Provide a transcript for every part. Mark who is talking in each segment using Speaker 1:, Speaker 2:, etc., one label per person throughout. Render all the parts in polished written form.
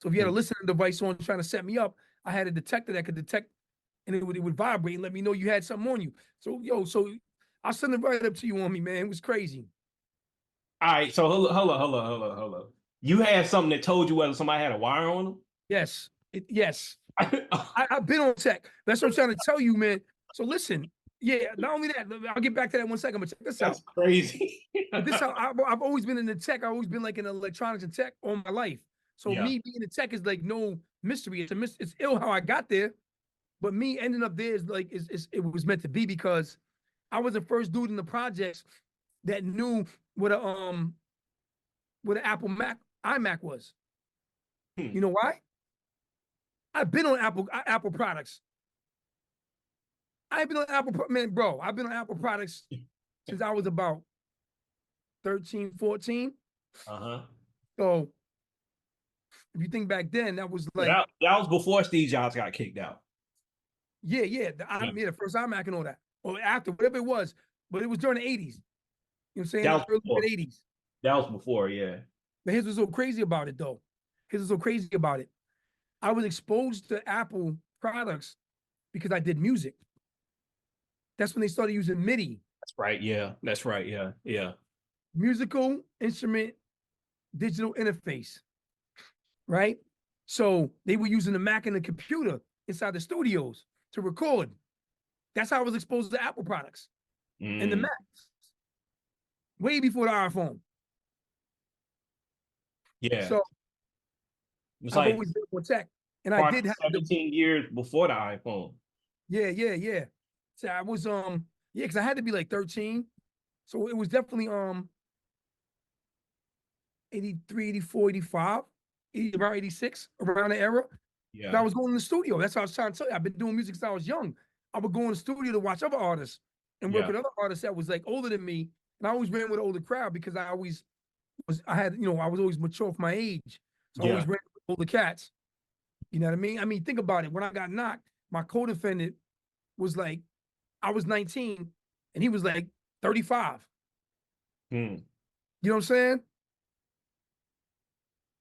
Speaker 1: So if you had a listening device on trying to set me up, I had a detector that could detect, and it would vibrate and let me know you had something on you. So I'll send it right up to you on me, man. It was crazy.
Speaker 2: All right, so hold on. You had something that told you whether somebody had a wire on
Speaker 1: Yes, yes.
Speaker 2: them?
Speaker 1: I've been on tech. That's what I'm trying to tell you, man. So listen, yeah. Not only that, I'll get back to that one second. But check this
Speaker 2: That's
Speaker 1: out.
Speaker 2: crazy.
Speaker 1: But this how I've always been in the tech. I've always been like in electronics and tech all my life. So
Speaker 2: Yeah.
Speaker 1: me being in tech is like no mystery. It's ill how I got there, but me ending up there is like it was meant to be because I was the first dude in the projects that knew what an Apple Mac iMac was. You
Speaker 2: Hmm.
Speaker 1: know why? I've been on Apple products. I've been on man, bro. I've been on Apple products since I was about 13, 14.
Speaker 2: Uh-huh.
Speaker 1: So if you think back then, that was
Speaker 2: So
Speaker 1: like,
Speaker 2: that was before Steve Jobs got kicked out.
Speaker 1: yeah,
Speaker 2: Yeah.
Speaker 1: the first iMac and all that. Or after, whatever it was. But it was during the 80s. You know what I'm saying?
Speaker 2: That
Speaker 1: The
Speaker 2: was
Speaker 1: early
Speaker 2: before.
Speaker 1: mid 80s.
Speaker 2: That was before, yeah.
Speaker 1: But here's what's so crazy about it, though. Here's what's so crazy about it. I was exposed to Apple products because I did music. That's when they started using MIDI,
Speaker 2: That's right. Yeah. That's right. Yeah. Yeah.
Speaker 1: musical instrument digital interface, right? So they were using the Mac and the computer inside the studios to record. That's how I was exposed to Apple products and the
Speaker 2: Mm,
Speaker 1: Macs, way before the iPhone.
Speaker 2: yeah.
Speaker 1: So
Speaker 2: It's
Speaker 1: I've
Speaker 2: like
Speaker 1: always been on tech, and I
Speaker 2: probably
Speaker 1: did have the
Speaker 2: 17 years before the iPhone.
Speaker 1: yeah. So I was yeah, because I had to be like 13, so it was definitely 83, 84, 85, around 86, around the era. But I
Speaker 2: Yeah.
Speaker 1: was going in the studio. That's what I was trying to tell you. I've been doing music since I was young. I would go in the studio to watch other artists and work
Speaker 2: Yeah.
Speaker 1: with other artists that was like older than me. And I always ran with an older crowd because I had, I was always mature for my age. So I always
Speaker 2: Yeah.
Speaker 1: ran with older cats. You know what I mean? I mean, think about it. When I got knocked, my co-defendant was like, I was 19 and he was like 35.
Speaker 2: Hmm.
Speaker 1: You know what I'm saying?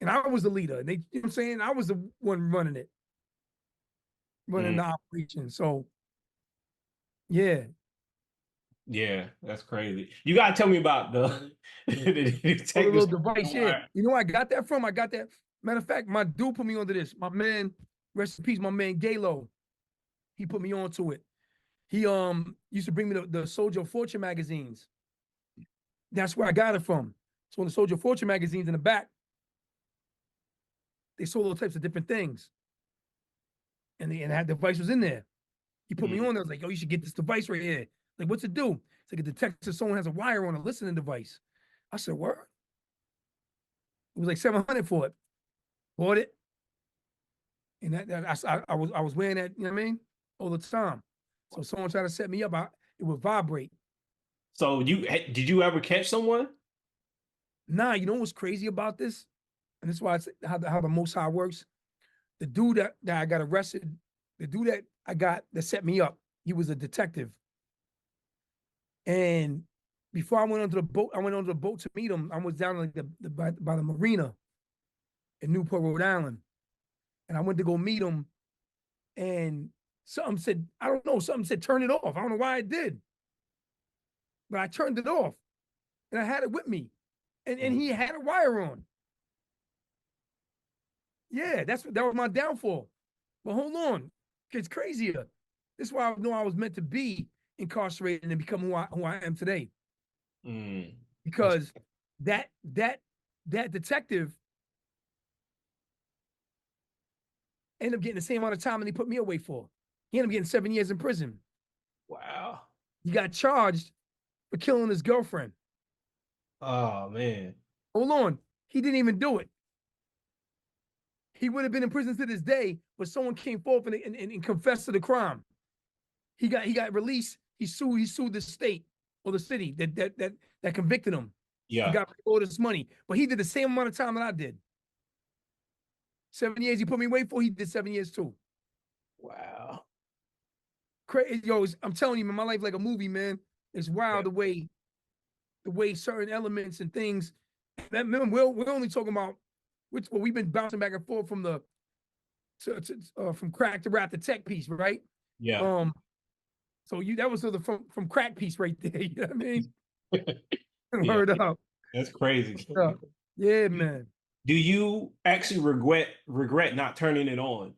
Speaker 1: And I was the leader. And they, you know what I'm saying? I was the one running it, running
Speaker 2: Hmm.
Speaker 1: the operation. So yeah.
Speaker 2: Yeah. That's crazy. You gotta tell me about the
Speaker 1: Oh, the
Speaker 2: detectives.
Speaker 1: little device, yeah. You know where I got that from? I got that. Matter of fact, my dude put me onto this. My man, rest in peace, my man Galo. He put me onto it. He used to bring me the Soldier of Fortune magazines. That's where I got it from. So in the Soldier of Fortune magazines in the back, they sold all types of different things. And that device was in there. He put me
Speaker 2: Mm.
Speaker 1: on there. I was like, yo, you should get this device right here. Like, what's it do? It's like a detector. Someone has a wire on a listening device. I said, what? It was like 700 for it. Bought it. And I was wearing that, you know what I mean? All the time. So someone tried to set me up, it would vibrate.
Speaker 2: So did you ever catch someone?
Speaker 1: Nah, you know what's crazy about this? And this is why it's how the Most High works. The dude that I got arrested, the dude that I got that set me up, he was a detective. And before I went onto the boat, I went onto the boat to meet him. I was down like by the marina in Newport, Rhode Island. And I went to go meet him. And something said, I don't know, something said turn it off. I don't know why I did. But I turned it off and I had it with me. And
Speaker 2: Mm.
Speaker 1: he had a wire on. Yeah, that was my downfall. But hold on, it's crazier. This is why I know I was meant to be incarcerated and become who I am today.
Speaker 2: Mm. That's
Speaker 1: Because that that that detective ended up getting the same amount of time that he put me away for. He ended up getting 7 years in prison.
Speaker 2: wow.
Speaker 1: He got charged for killing his girlfriend.
Speaker 2: Oh man.
Speaker 1: Hold on, he didn't even do it. He would have been in prison to this day, but someone came forth and confessed to the crime. He got released. He sued the state or the city that convicted him and
Speaker 2: Yeah.
Speaker 1: got all this money. But he did the same amount of time that I did. 7 years he put me away for. He did 7 years too.
Speaker 2: Wow.
Speaker 1: Crazy, yo, I'm telling you, man, my life like a movie, man. It's
Speaker 2: Yeah.
Speaker 1: wild the way certain elements and things. That, remember, we're only talking about which well, we've been bouncing back and forth from the from crack to rap the tech piece, right?
Speaker 2: Yeah.
Speaker 1: Um, so you that was sort of from crack piece right there. You know what I mean?
Speaker 2: Yeah.
Speaker 1: Word up.
Speaker 2: That's crazy.
Speaker 1: Word up. Yeah, man.
Speaker 2: Do you actually regret not turning it on?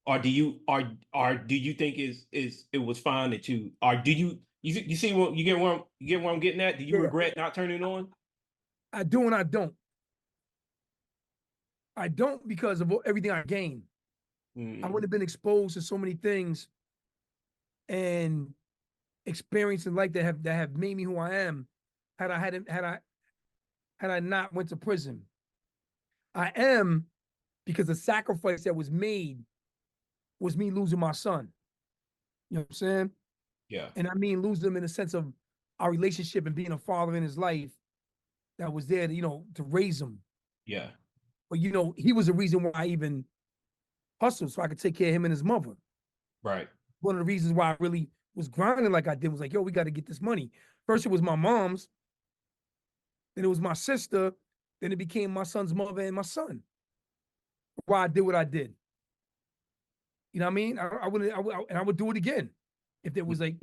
Speaker 2: Or do you or do you think is it was fine that you or do you see what you get where I'm getting at? Do you
Speaker 1: Yeah,
Speaker 2: regret not turning it on?
Speaker 1: I do and I don't. I don't because of everything I gained. I
Speaker 2: Mm,
Speaker 1: would have been exposed to so many things and experiences in life that have made me who I am. Had I not went to prison, I am because the sacrifice that was made was me losing my son. You know what I'm saying?
Speaker 2: yeah,
Speaker 1: And I mean losing him in the sense of our relationship and being a father in his life that was there to, to raise him.
Speaker 2: yeah,
Speaker 1: But he was the reason why I even hustled so I could take care of him and his mother.
Speaker 2: right,
Speaker 1: One of the reasons why I really was grinding like I did was like, yo, we got to get this money. First, it was my mom's, then it was my sister, then it became my son's mother and my son. Why I did what I did. You know what I mean? I wouldn't, and I would do it again if there was like,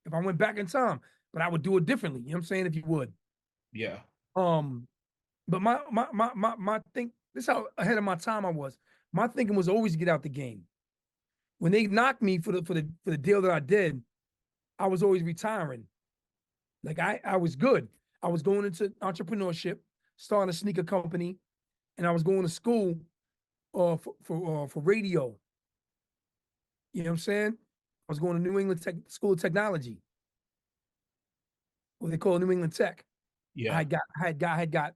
Speaker 1: if I went back in time, but I would do it differently. You know what I'm saying? If you would.
Speaker 2: yeah,
Speaker 1: Um, but my think this is how ahead of my time I was. My thinking was always get out the game. When they knocked me for the deal that I did, I was always retiring. Like I was good. I was going into entrepreneurship, starting a sneaker company, and I was going to school for radio. You know what I'm saying? I was going to New England School of Technology, what they call New England Tech.
Speaker 2: yeah,
Speaker 1: I had got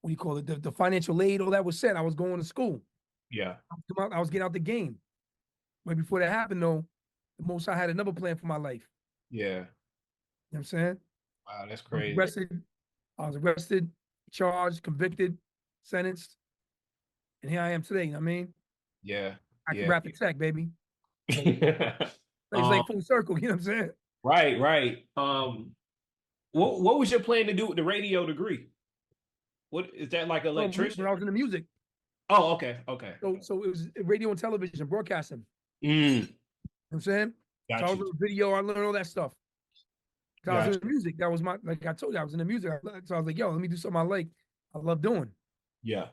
Speaker 1: what do you call it? The financial aid, all that was set. I was going to school.
Speaker 2: yeah,
Speaker 1: I was getting out the game. But before that happened, though, the most I had another plan for my life.
Speaker 2: yeah.
Speaker 1: You know what I'm saying?
Speaker 2: Wow, that's
Speaker 1: I was
Speaker 2: crazy.
Speaker 1: arrested. I was arrested, charged, convicted, sentenced, and here I am today. You know what I mean?
Speaker 2: Yeah,
Speaker 1: I can
Speaker 2: yeah.
Speaker 1: rap the tech, baby. It's
Speaker 2: um,
Speaker 1: like full circle. You know what I'm saying?
Speaker 2: right, right. What was your plan to do with the radio degree? What is that like
Speaker 1: When
Speaker 2: electrician?
Speaker 1: I was in the music,
Speaker 2: Oh, okay, okay, okay.
Speaker 1: so it was radio and television, broadcasting.
Speaker 2: Mm,
Speaker 1: You know what I'm saying? So I
Speaker 2: got
Speaker 1: was
Speaker 2: you.
Speaker 1: in video. I learned all that stuff. Cause I was
Speaker 2: Got
Speaker 1: in the music. That was like I told you, I was in the music. So I was like, yo, let me do something I like. I love doing.
Speaker 2: you. Yeah,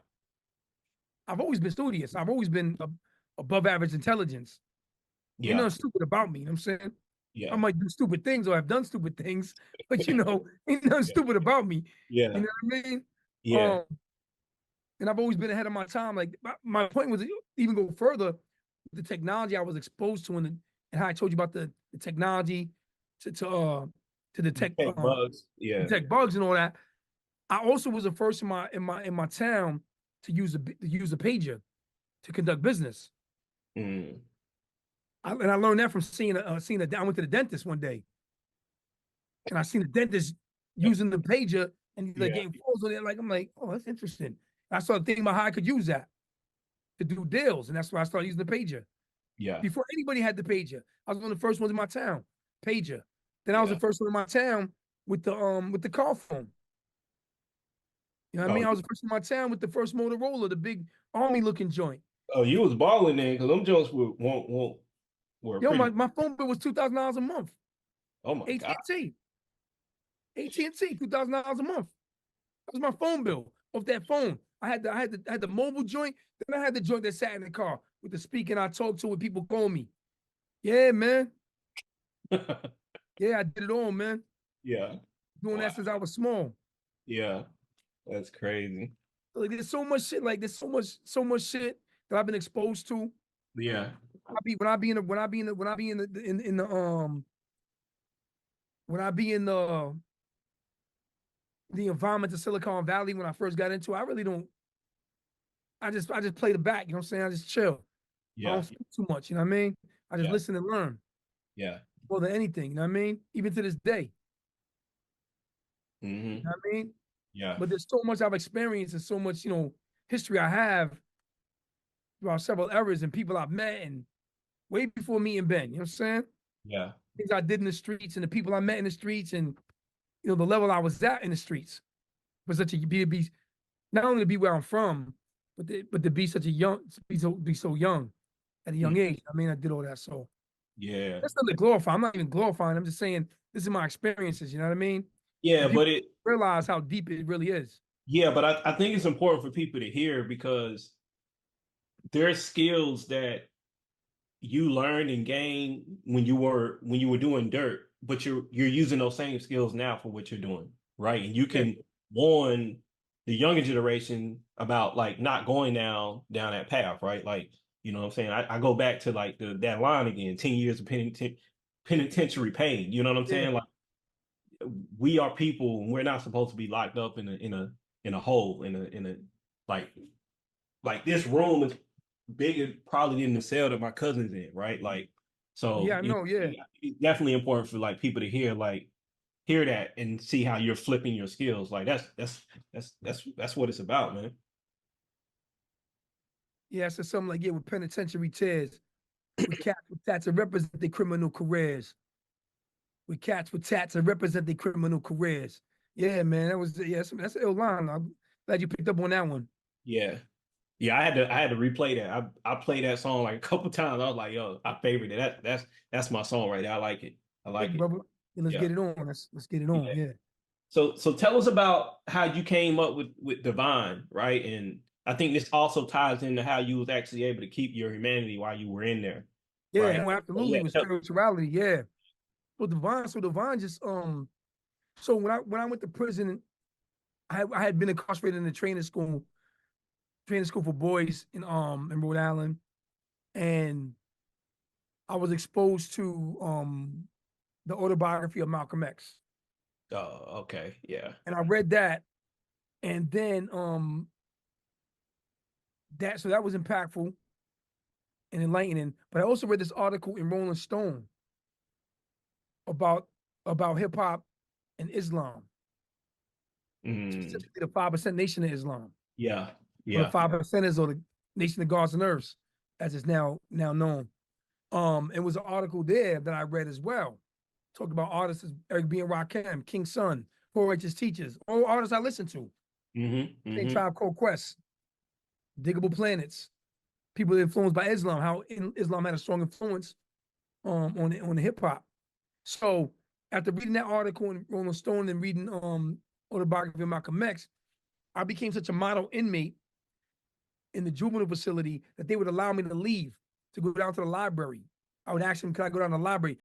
Speaker 1: I've always been studious. I've always been above average intelligence. Ain't
Speaker 2: yeah,
Speaker 1: nothing stupid about me. You know what I'm saying? I
Speaker 2: yeah,
Speaker 1: might do stupid things or have done stupid things, but ain't nothing
Speaker 2: yeah,
Speaker 1: stupid about me. You
Speaker 2: yeah,
Speaker 1: know what I mean?
Speaker 2: yeah,
Speaker 1: Um, and I've always been ahead of my time. Like my point was to even go further with the technology I was exposed to and how I told you about the technology to to uh to
Speaker 2: Tech bugs. Yeah.
Speaker 1: detect bugs and all that. I also was the first in my town to use a pager to conduct business.
Speaker 2: Mm.
Speaker 1: And I learned that from seeing I went to the dentist one day and I seen the dentist using the pager and he's like
Speaker 2: Yeah,
Speaker 1: getting calls on it. Like I'm like, oh, that's interesting. I started thinking about how I could use that to do deals, and that's why I started using the pager.
Speaker 2: yeah,
Speaker 1: Before anybody had the pager, I was one of the first ones in my town. Pager. Then I was the
Speaker 2: yeah.
Speaker 1: first one in my town with the car phone. You know what I
Speaker 2: Oh,
Speaker 1: mean? I was the first in my town with the first Motorola, the big army looking joint.
Speaker 2: oh, you was balling then because them jokes were
Speaker 1: Yo,
Speaker 2: pretty.
Speaker 1: my phone bill was $2,000 a month.
Speaker 2: Oh my god.
Speaker 1: AT&T, AT&T, $2,000 a month. That was my phone bill off that phone. I had the mobile joint. Then I had the joint that sat in the car with the speaker and I talked to when people call me. Yeah, man. Yeah, I did it all, man.
Speaker 2: Yeah.
Speaker 1: Doing
Speaker 2: Wow.
Speaker 1: that since I was small.
Speaker 2: Yeah. That's crazy.
Speaker 1: Like there's so much shit. Like there's so much shit that I've been exposed to.
Speaker 2: Yeah.
Speaker 1: When I be in the when I be in the when I be in the environment of Silicon Valley when I first got into it, I really don't. I just play the back. You know what I'm saying? I just chill. I don't
Speaker 2: Yeah.
Speaker 1: speak too much. You know what I mean? I just
Speaker 2: Yeah.
Speaker 1: listen and learn
Speaker 2: Yeah.
Speaker 1: more than anything. You know what I mean? Even to this day.
Speaker 2: Hmm.
Speaker 1: You know what I mean?
Speaker 2: Yeah.
Speaker 1: But there's so much I've experienced and so much history I have throughout several eras and people I've met and way before me and Ben. You know what I'm saying?
Speaker 2: Yeah.
Speaker 1: Things I did in the streets and the people I met in the streets and the level I was at in the streets. for such a be not only to be where I'm from, but to be such a young, be so young at a young
Speaker 2: Mm,
Speaker 1: age. I mean, I did all that, so
Speaker 2: yeah,
Speaker 1: that's not to glorify. I'm not even glorifying. I'm just saying this is my experiences. You know what I mean?
Speaker 2: yeah,
Speaker 1: And people
Speaker 2: but it
Speaker 1: realize how deep it really is.
Speaker 2: yeah, but I think it's important for people to hear because there's skills that you learned and gained when you were doing dirt, but you're using those same skills now for what you're doing, right? And you
Speaker 1: Yeah,
Speaker 2: can warn the younger generation about like not going down that path, right? Like, you know what I'm saying? I go back to like that line again, 10 years of penitentiary pain. You know what I'm
Speaker 1: yeah,
Speaker 2: saying? Like we are people and we're not supposed to be locked up in a hole, in a like this room is bigger probably than the cell that my cousin's in, right? Like, so
Speaker 1: yeah. I
Speaker 2: you know,
Speaker 1: know. Yeah,
Speaker 2: it's definitely important for like people to hear that and see how you're flipping your skills. Like that's what it's about, man.
Speaker 1: yeah. So something like, yeah, with penitentiary tears, with cats with tats that represent their criminal careers, with cats with tats that represent their criminal careers. Yeah, man, that was that's an ill line. I'm glad you picked up on that one.
Speaker 2: Yeah. Yeah, I had to replay that. I played that song like a couple times. I was like, yo, I favorite it. That's my song right there. I like it. I
Speaker 1: Thank
Speaker 2: like
Speaker 1: you,
Speaker 2: it.
Speaker 1: brother. Yeah, let's
Speaker 2: Yeah.
Speaker 1: get it on. Let's get it
Speaker 2: Yeah.
Speaker 1: on. Yeah.
Speaker 2: So tell us about how you came up with Divine, right? And I think this also ties into how you was actually able to keep your humanity while you were in there,
Speaker 1: Yeah,
Speaker 2: right?
Speaker 1: no,
Speaker 2: So
Speaker 1: absolutely
Speaker 2: yeah,
Speaker 1: with spirituality. Yeah. So divine just so when I went to prison, I had been incarcerated in a training school for boys in Rhode Island, and I was exposed to the autobiography of Malcolm X.
Speaker 2: okay, yeah.
Speaker 1: And I read that, and then that was impactful and enlightening. But I also read this article in Rolling Stone about hip hop and Islam,
Speaker 2: Mm,
Speaker 1: specifically the 5% Nation of Islam,
Speaker 2: yeah,
Speaker 1: or the
Speaker 2: yeah.
Speaker 1: 5%ers, or the Nation of Gods and Earths, as it's now known. It was an article there that I read as well. Talked about artists Eric B. and Rakim, King Sun, Poor Righteous Teachers, all artists I listen to.
Speaker 2: Mm-hmm.
Speaker 1: Same
Speaker 2: Mm-hmm.
Speaker 1: Tribe Called Quest, Diggable Planets, people influenced by Islam, how Islam had a strong influence on the hip hop. So after reading that article in Rolling Stone and reading autobiography of Malcolm X, I became such a model inmate in the juvenile facility that they would allow me to leave to go down to the library. I would ask them, "Can I go down to the library?"